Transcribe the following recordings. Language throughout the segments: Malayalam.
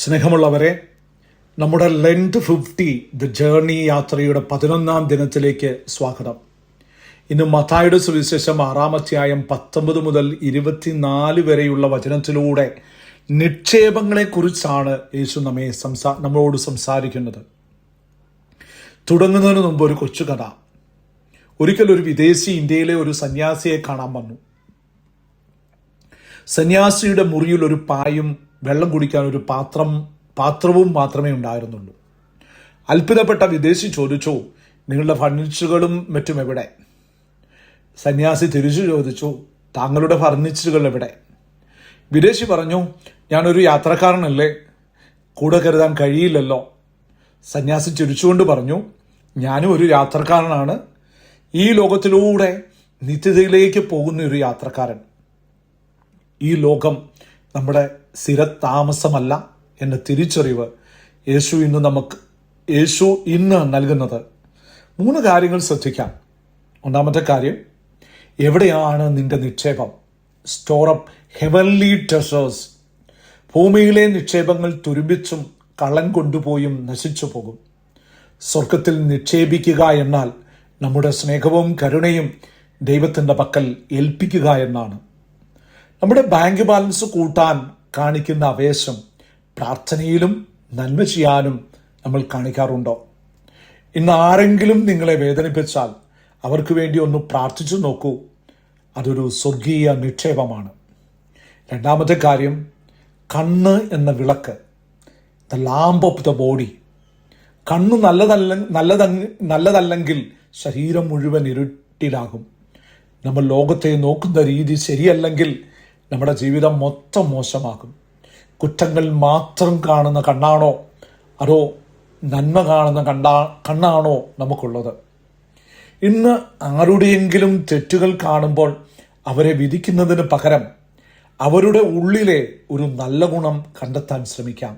സ്നേഹമുള്ളവരെ, നമ്മുടെ ലെൻഡ് 50 ദ ജേർണി യാത്രയുടെ 11ാം ദിനത്തിലേക്ക് സ്വാഗതം. ഇന്ന് മത്തായിയുടെ സുവിശേഷം 6-ാം അധ്യായം 19 മുതൽ 24 വരെയുള്ള വചനത്തിലൂടെ നിക്ഷേപങ്ങളെക്കുറിച്ചാണ് യേശു നമ്മളോട് സംസാരിക്കുന്നത്. തുടങ്ങുന്നതിന് മുമ്പ് ഒരു കൊച്ചു കഥ. ഒരിക്കൽ ഒരു വിദേശി ഇന്ത്യയിലെ ഒരു സന്യാസിയെ കാണാൻ വന്നു. സന്യാസിയുടെ മുറിയിൽ ഒരു പായും വെള്ളം കുടിക്കാൻ ഒരു പാത്രവും മാത്രമേ ഉണ്ടായിരുന്നുള്ളൂ. അത്ഭുതപ്പെട്ട വിദേശി ചോദിച്ചു, നിങ്ങളുടെ ഫർണിച്ചറുകളും മറ്റും എവിടെ? സന്യാസി തിരിച്ചു ചോദിച്ചു, താങ്കളുടെ ഫർണിച്ചറുകൾ എവിടെ? വിദേശി പറഞ്ഞു, ഞാനൊരു യാത്രക്കാരനല്ലേ, കൂടെ കരുതാൻ കഴിയില്ലല്ലോ. സന്യാസി ചിരിച്ചുകൊണ്ട് പറഞ്ഞു, ഞാനും ഒരു യാത്രക്കാരനാണ്, ഈ ലോകത്തിലൂടെ നിത്യതയിലേക്ക് പോകുന്ന ഒരു യാത്രക്കാരൻ. ഈ ലോകം നമ്മുടെ സ്ഥിരതാമസമല്ല എന്ന തിരിച്ചറിവ് യേശു ഇന്ന് നൽകുന്നത്. 3 കാര്യങ്ങൾ ശ്രദ്ധിക്കാം. ഒന്നാമത്തെ കാര്യം, എവിടെയാണ് നിന്റെ നിക്ഷേപം? Store up heavenly treasures. ഭൂമിയിലെ നിക്ഷേപങ്ങൾ തുരുമ്പിച്ചും കള്ളൻ കൊണ്ടുപോയും നശിച്ചു പോകും. സ്വർഗത്തിൽ നിക്ഷേപിക്കുക എന്നാൽ നമ്മുടെ സ്നേഹവും കരുണയും ദൈവത്തിൻ്റെ പക്കൽ ഏൽപ്പിക്കുക എന്നാണ്. നമ്മുടെ ബാങ്ക് ബാലൻസ് കൂട്ടാൻ കാണിക്കുന്ന ആവേശം പ്രാർത്ഥനയിലും നന്മ ചെയ്യാനും നമ്മൾ കാണിക്കാറുണ്ടോ? ഇന്ന് ആരെങ്കിലും നിങ്ങളെ വേദനിപ്പിച്ചാൽ അവർക്ക് വേണ്ടി ഒന്ന് പ്രാർത്ഥിച്ചു നോക്കൂ. അതൊരു സ്വർഗീയ നിക്ഷേപമാണ്. രണ്ടാമത്തെ കാര്യം, കണ്ണ് എന്ന വിളക്ക്, the lamp off the body. കണ്ണ് നല്ലതല്ലെങ്കിൽ ശരീരം മുഴുവൻ ഇരുട്ടിലാകും. നമ്മൾ ലോകത്തെ നോക്കുന്ന രീതി ശരിയല്ലെങ്കിൽ നമ്മുടെ ജീവിതം മൊത്തം മോശമാകും. കുറ്റങ്ങൾ മാത്രം കാണുന്ന കണ്ണാണോ അതോ നന്മ കാണുന്ന കണ്ണാണോ നമുക്കുള്ളത്? ഇന്ന് ആരുടെയെങ്കിലും തെറ്റുകൾ കാണുമ്പോൾ അവരെ വിധിക്കുന്നതിന് പകരം അവരുടെ ഉള്ളിലെ ഒരു നല്ല ഗുണം കണ്ടെത്താൻ ശ്രമിക്കാം.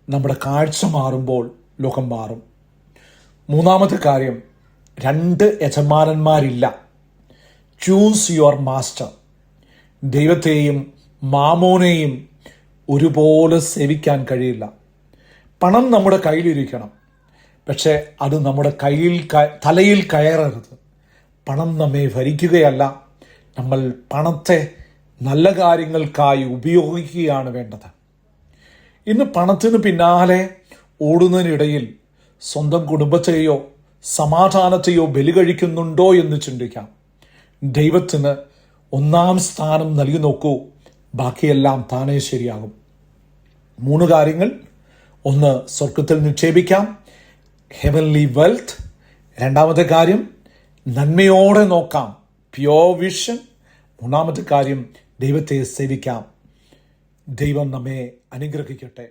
നമ്മുടെ കാഴ്ച മാറുമ്പോൾ ലോകം മാറും. മൂന്നാമത്തെ കാര്യം, 2 യജമാനന്മാരില്ല. Choose your master. ദൈവത്തെയും മാമോനെയും ഒരുപോലെ സേവിക്കാൻ കഴിയില്ല. പണം നമ്മുടെ കയ്യിലിരിക്കണം, പക്ഷെ അത് നമ്മുടെ തലയിൽ കയറരുത്. പണം നമ്മെ ഭരിക്കുകയല്ല, നമ്മൾ പണത്തെ നല്ല കാര്യങ്ങൾക്കായി ഉപയോഗിക്കുകയാണ് വേണ്ടത്. ഇന്ന് പണത്തിന് പിന്നാലെ ഓടുന്നതിനിടയിൽ സ്വന്തം കുടുംബത്തെയോ സമാധാനത്തെയോ ബലി കഴിക്കുന്നുണ്ടോ എന്ന് ചിന്തിക്കാം. ദൈവത്തിന് 1ാം സ്ഥാനം നൽകി നോക്കൂ, ബാക്കിയെല്ലാം താനേ ശരിയാകും. 3 കാര്യങ്ങൾ. 1, സ്വർഗത്തിൽ നിക്ഷേപിക്കാം, ഹെവൻലി വെൽത്ത്. രണ്ടാമത്തെ കാര്യം, നന്മയോടെ നോക്കാം, പ്യോർ വിഷൻ. 3ാമത്തെ കാര്യം, ദൈവത്തെ സേവിക്കാം. ദൈവം നമ്മെ അനുഗ്രഹിക്കട്ടെ.